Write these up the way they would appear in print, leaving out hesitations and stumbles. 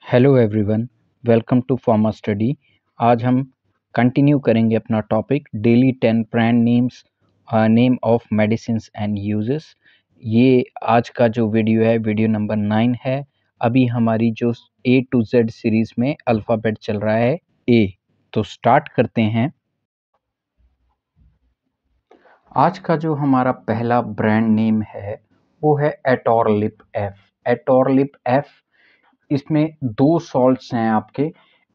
Hello everyone, welcome to pharma study. आज हम continue करेंगे अपना topic daily 10 brand names, name of medicines and uses. ये आज का जो वीडियो है वीडियो नंबर 9 है। अभी हमारी जो A to Z सीरीज़ में अल्फ़ाबेट चल रहा है A। तो स्टार्ट करते हैं। आज का जो हमारा पहला ब्रांड नेम है वो है एटोरलिप एफ। एटोरलिप एफ, इसमें दो सॉल्ट्स हैं आपके।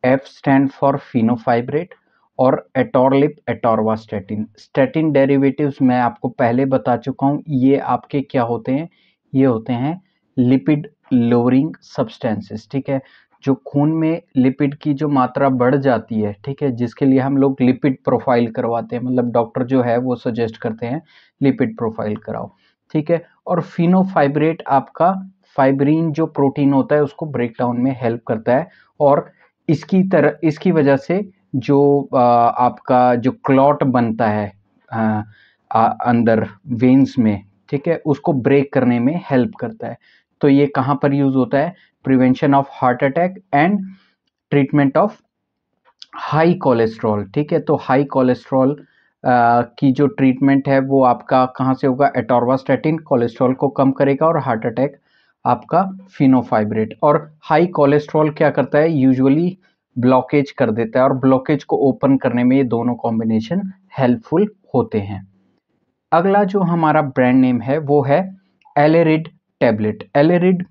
एफ स्टैंड फॉर फिनोफाइब्रेट और एटोरलिप एटोरवास्टेटिन। स्टेटिन डेरिवेटिव्स मैं आपको पहले बता चुका हूँ। ये आपके क्या होते हैं? ये होते हैं लिपिड लोअरिंग सब्सटेंसेस। ठीक है, जो खून में लिपिड की जो मात्रा बढ़ जाती है, ठीक है, जिसके लिए हम लोग लिपिड प्रोफाइल करवाते हैं, मतलब डॉक्टर जो है वो सजेस्ट करते हैं लिपिड प्रोफाइल कराओ। ठीक है, और फिनोफाइब्रेट आपका फाइब्रिन जो प्रोटीन होता है उसको ब्रेक डाउन में हेल्प करता है, और इसकी वजह से जो आपका जो क्लॉट बनता है अंदर वेन्स में, ठीक है, उसको ब्रेक करने में हेल्प करता है। तो ये कहाँ पर यूज होता है? Prevention of heart attack and treatment of high cholesterol. ठीक है, तो हाई कोलेस्ट्रॉल की जो ट्रीटमेंट है वो आपका कहाँ से होगा? एटोरवास्टेटिन कोलेस्ट्रॉल को कम करेगा और हार्ट अटैक आपका फिनोफाइब्रेट। और हाई कोलेस्ट्रॉल क्या करता है? यूजुअली ब्लॉकेज कर देता है, और ब्लॉकेज को ओपन करने में ये दोनों कॉम्बिनेशन हेल्पफुल होते हैं। अगला जो हमारा ब्रांड नेम है वो है एलेरिड टैबलेट। एलेरिड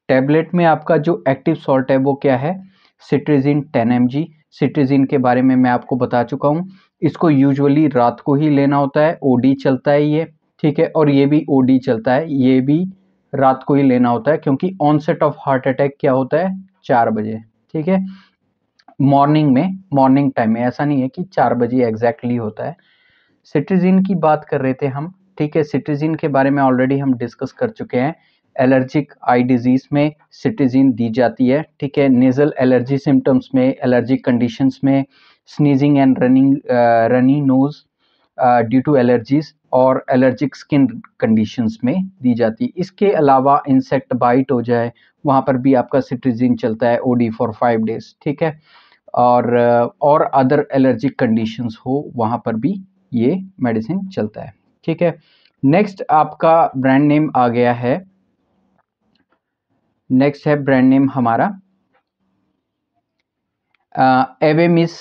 टैबलेट में आपका जो एक्टिव सॉल्ट है वो क्या है? Cetirizine 10 mg। सिट्रिजिन के बारे में मैं आपको बता चुका हूँ। इसको यूजुअली रात को ही लेना होता है, ओडी चलता है ये। ठीक है, और ये भी ओडी चलता है, ये भी रात को ही लेना होता है, क्योंकि ऑनसेट ऑफ हार्ट अटैक क्या होता है? 4 बजे। ठीक है, मॉर्निंग में, मॉर्निंग टाइम में, ऐसा नहीं है कि 4 बजे एग्जैक्टली होता है। सिट्रिजिन की बात कर रहे थे हम। ठीक है, सिट्रिजिन के बारे में ऑलरेडी हम डिस्कस कर चुके हैं। एलर्जिक आई डिजीज में सिट्रिजिन दी जाती है। ठीक है, नेजल एलर्जी सिम्टम्स में, एलर्जिक कंडीशंस में, sneezing and runny nose due to allergies और एलर्जिक स्किन कंडीशंस में दी जाती है। इसके अलावा इंसेक्ट बाइट हो जाए, वहाँ पर भी आपका सिट्रिजिन चलता है, ओडी फॉर 5 डेज। ठीक है, और अदर एलर्जिक कंडीशंस हो वहाँ पर भी ये मेडिसिन चलता है। ठीक है, नेक्स्ट आपका ब्रांड नेम आ गया है। नेक्स्ट है ब्रांड नेम हमारा Avamys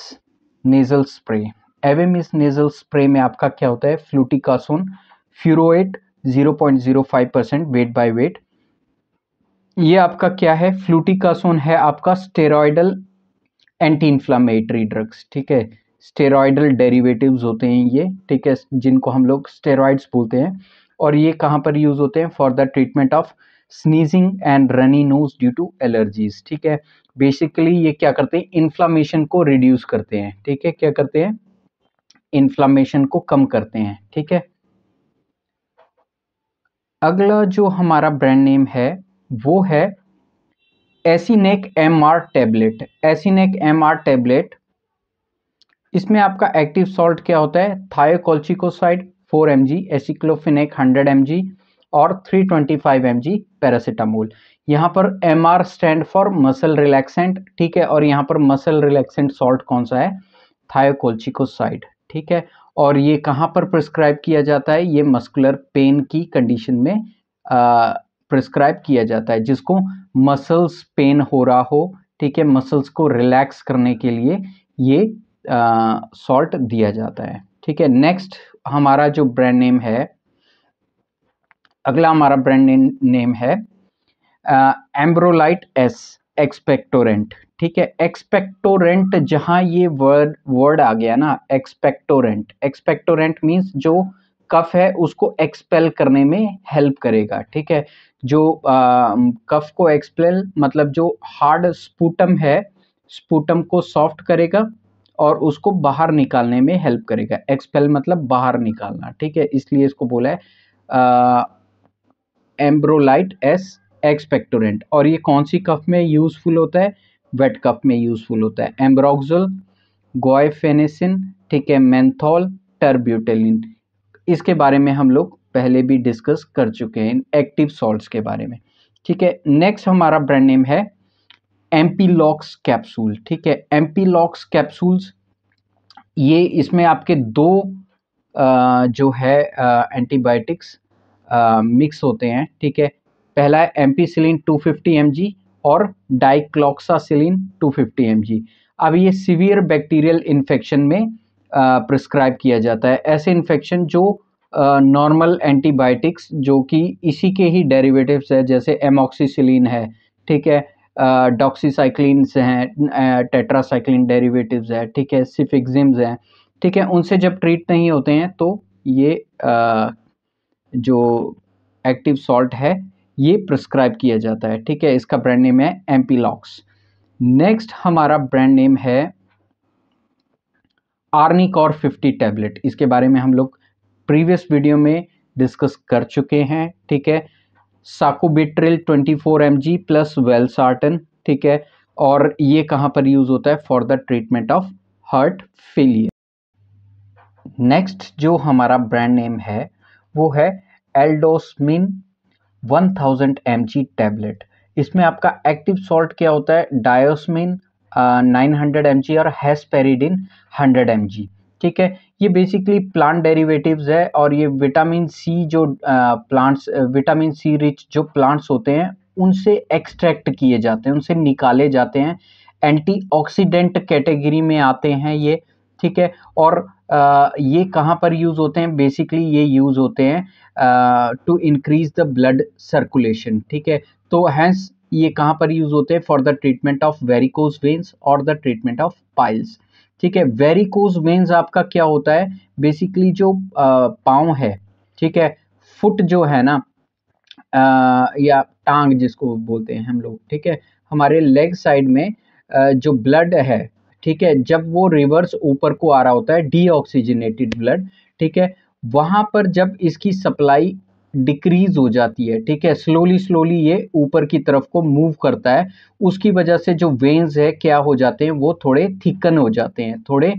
nasal spray. Avamys nasal spray में आपका क्या होता है? Fluticasone furoate 0.05% weight by weight. ये आपका क्या है? फ्लूटिकासोन है आपका स्टेरॉयडल एंटी इंफ्लामेटरी ड्रग्स। ठीक है, स्टेरॉयडल डेरिवेटिव्स होते हैं ये। ठीक है, जिनको हम लोग स्टेरॉइड्स बोलते हैं, और ये कहाँ पर यूज होते हैं? For the treatment of sneezing and runny nose due to allergies. ठीक है, बेसिकली ये क्या करते हैं? इन्फ्लामेशन को रिड्यूस करते हैं। ठीक है, क्या करते हैं? इन्फ्लामेशन को कम करते हैं। ठीक है, अगला जो हमारा ब्रांड नेम है वो है एसिनेक MR टैबलेट। एसिनेक MR टैबलेट, इसमें आपका एक्टिव सॉल्ट क्या होता है? थायोकोल्चिकोसाइड 4 mg, एसिक्लोफिनेक 100 mg और 325 mg पैरासीटामोल। यहाँ पर MR stand for muscle relaxant. ठीक है, और यहाँ पर मसल रिलैक्सेंट सॉल्ट कौन सा है? थायोकोल्चिकोसाइड। ठीक है, और ये कहाँ पर प्रिस्क्राइब किया जाता है? ये मस्कुलर पेन की कंडीशन में प्रिस्क्राइब किया जाता है, जिसको मसल्स पेन हो रहा हो। ठीक है, मसल्स को रिलैक्स करने के लिए ये सॉल्ट दिया जाता है। ठीक है, नेक्स्ट हमारा जो ब्रांड नेम है, अगला हमारा ब्रांड नेम है एम्ब्रोलाइट एस एक्सपेक्टोरेंट। ठीक है, एक्सपेक्टोरेंट, जहां ये वर्ड आ गया ना, एक्सपेक्टोरेंट। एक्सपेक्टोरेंट मींस जो कफ है उसको एक्सपेल करने में हेल्प करेगा। ठीक है, जो कफ को एक्सपेल मतलब जो हार्ड स्पूटम है, स्पूटम को सॉफ्ट करेगा और उसको बाहर निकालने में हेल्प करेगा। एक्सपेल मतलब बाहर निकालना। ठीक है, इसलिए इसको बोला है एम्ब्रोलाइट एस एक्सपेक्टोरेंट। और ये कौन सी कफ में यूजफुल होता है? वेट कफ में यूजफुल होता है। एम्ब्रोक्सोल, गोएफेनेसिन, ठीक है, मेंथोल, टर्ब्यूटेलिन, इसके बारे में हम लोग पहले भी डिस्कस कर चुके हैं, एक्टिव सॉल्ट्स के बारे में। ठीक है, नेक्स्ट हमारा ब्रांड नेम है एम्पीलॉक्स कैप्सूल, ठीक है। एम्पीलॉक्स कैप्सूल्स ये इसमें आपके दो जो है एंटीबायोटिक्स मिक्स होते हैं, ठीक है। पहला है एम्पीसिलिन 250 mg और डाइक्लोक्सासिलिन 250 mg। अब ये सीवियर बैक्टीरियल इन्फेक्शन में प्रिस्क्राइब किया जाता है। ऐसे इन्फेक्शन जो नॉर्मल एंटीबायोटिक्स जो कि इसी के ही डेरिवेटिव्स है, जैसे एमॉक्सिसिलिन है, ठीक है, डॉक्सीसाइक्लिन्स हैं, टेट्रासाइक्लिन डेरिवेटिव्स है, ठीक है, सिफिक्सिम्स हैं, ठीक है, उनसे जब ट्रीट नहीं होते हैं तो ये जो एक्टिव सॉल्ट है ये प्रिस्क्राइब किया जाता है, ठीक है। इसका ब्रांड नेम है एम्पीलॉक्स। नेक्स्ट हमारा ब्रांड नेम है आर्निकॉर 50 टैबलेट। इसके बारे में हम लोग प्रीवियस वीडियो में डिस्कस कर चुके हैं, ठीक है। साकुबिट्रिल 24 mg प्लस वेलसार्टन, ठीक है। और ये कहाँ पर यूज होता है? For the treatment of heart failure. Next जो हमारा ब्रांड नेम है वो है एल्डोस्मिन 1000 mg टैबलेट। इसमें आपका एक्टिव सॉल्ट क्या होता है? डायोस्मिन 900 mg और हेस्पेरिडिन 100 mg, ठीक है। ये बेसिकली प्लांट डेरिवेटिव्स है और ये विटामिन सी जो प्लांट्स विटामिन सी रिच जो प्लांट्स होते हैं उनसे एक्सट्रैक्ट किए जाते हैं, उनसे निकाले जाते हैं। एंटीऑक्सीडेंट कैटेगरी में आते हैं ये, ठीक है। और ये कहाँ पर यूज होते हैं? बेसिकली ये यूज होते हैं to increase the blood circulation, ठीक है। तो हैंस ये कहाँ पर यूज होते हैं? For the treatment of varicose veins और द ट्रीटमेंट ऑफ पाइल्स, ठीक है। वेरिकोज वेन्स आपका क्या होता है? बेसिकली जो पाँव है, ठीक है, फुट जो है ना, या टांग जिसको बोलते हैं हम लोग, ठीक है, हमारे लेग साइड में जो ब्लड है, ठीक है, जब वो रिवर्स ऊपर को आ रहा होता है डीऑक्सीजनेटेड ब्लड, ठीक है, वहां पर जब इसकी सप्लाई डिक्रीज हो जाती है, ठीक है, स्लोली स्लोली ये ऊपर की तरफ को मूव करता है, उसकी वजह से जो वेन्स है क्या हो जाते हैं? वो थोड़े थिकन हो जाते हैं, थोड़े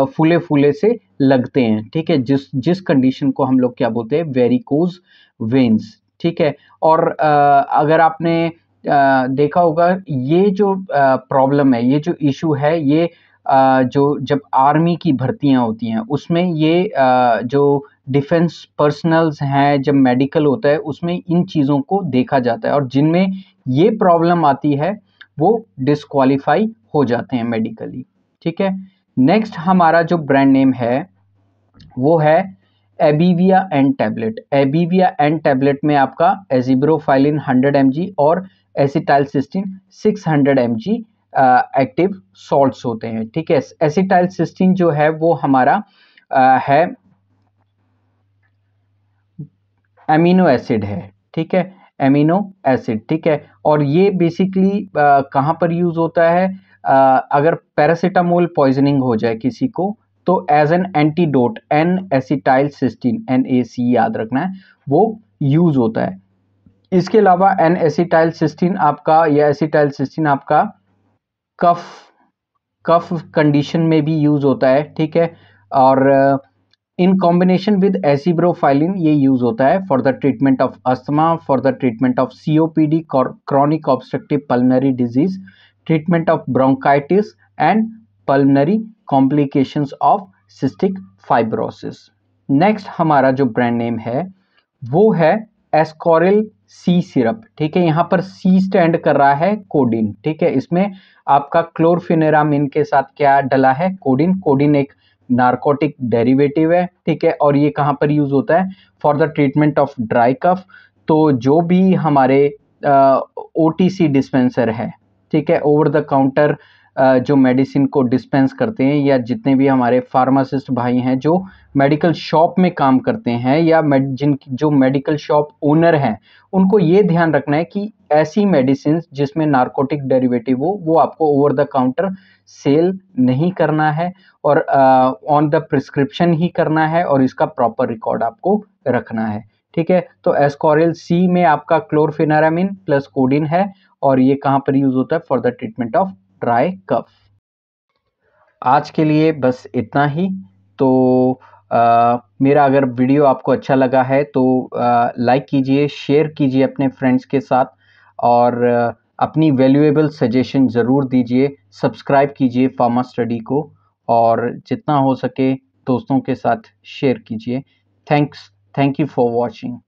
फूले फूले से लगते हैं, ठीक है। जिस जिस कंडीशन को हम लोग क्या बोलते हैं? वेरिकोज वेन्स, ठीक है। और अगर आपने देखा होगा ये जो प्रॉब्लम है, ये जो इशू है, ये जो जब आर्मी की भर्तियां होती हैं उसमें ये जो डिफेंस पर्सनल्स हैं, जब मेडिकल होता है उसमें इन चीज़ों को देखा जाता है और जिनमें ये प्रॉब्लम आती है वो डिस्क्वालीफाई हो जाते हैं मेडिकली, ठीक है। नेक्स्ट हमारा जो ब्रांड नेम है वो है एबीविया एन टैबलेट। एबीविया एन टैबलेट में आपका एजिब्रोफाइलिन 100 mg और एसिटाइलसिस्टीन 600 mg एक्टिव सॉल्ट्स होते हैं, ठीक है। एसिटाइलसिस्टीन जो है वो हमारा है एमिनो एसिड है, ठीक है, एमिनो एसिड, ठीक है। और ये बेसिकली कहाँ पर यूज होता है? अगर पैरासीटामोल पॉइजनिंग हो जाए किसी को तो as an antidote N acetylcysteine NAC याद रखना है, वो यूज होता है। इसके अलावा एन एसिटाइलसिस्टीन आपका या एसिटाइलसिस्टीन आपका कफ कफ कंडीशन में भी यूज होता है, ठीक है। और इन कॉम्बिनेशन विद एसिब्रोफाइलिन ये यूज होता है for the treatment of asthma, for the treatment of COPD chronic obstructive pulmonary disease, treatment of bronchitis and pulmonary complications of cystic fibrosis. Next हमारा जो ब्रांड नेम है वो है एस्कॉरिल C सिरप, ठीक है। यहाँ पर C स्टैंड कर रहा है कोडिन, ठीक है। इसमें आपका क्लोरफिनेरामिन के साथ क्या डला है? कोडिन। कोडिन एक नार्कोटिक डेरिवेटिव है, ठीक है। और ये कहाँ पर यूज होता है? For the treatment of dry cough. तो जो भी हमारे OTC डिस्पेंसर है, ठीक है, ओवर द काउंटर जो मेडिसिन को डिस्पेंस करते हैं, या जितने भी हमारे फार्मासिस्ट भाई हैं जो मेडिकल शॉप में काम करते हैं, या जो मेडिकल शॉप ओनर हैं, उनको ये ध्यान रखना है कि ऐसी मेडिसिन जिसमें नार्कोटिक डेरिवेटिव हो वो आपको ओवर द काउंटर सेल नहीं करना है और ऑन द प्रिस्क्रिप्शन ही करना है और इसका प्रॉपर रिकॉर्ड आपको रखना है, ठीक है। तो एस्कॉरिल C में आपका क्लोरफिनेरामिन प्लस कोडिन है और ये कहाँ पर यूज होता है? For the treatment of dry cough. आज के लिए बस इतना ही। तो मेरा अगर वीडियो आपको अच्छा लगा है तो लाइक कीजिए, शेयर कीजिए अपने फ्रेंड्स के साथ और अपनी वैल्यूएबल सजेशन ज़रूर दीजिए, सब्सक्राइब कीजिए फार्मा स्टडी को और जितना हो सके दोस्तों के साथ शेयर कीजिए। Thank you for watching.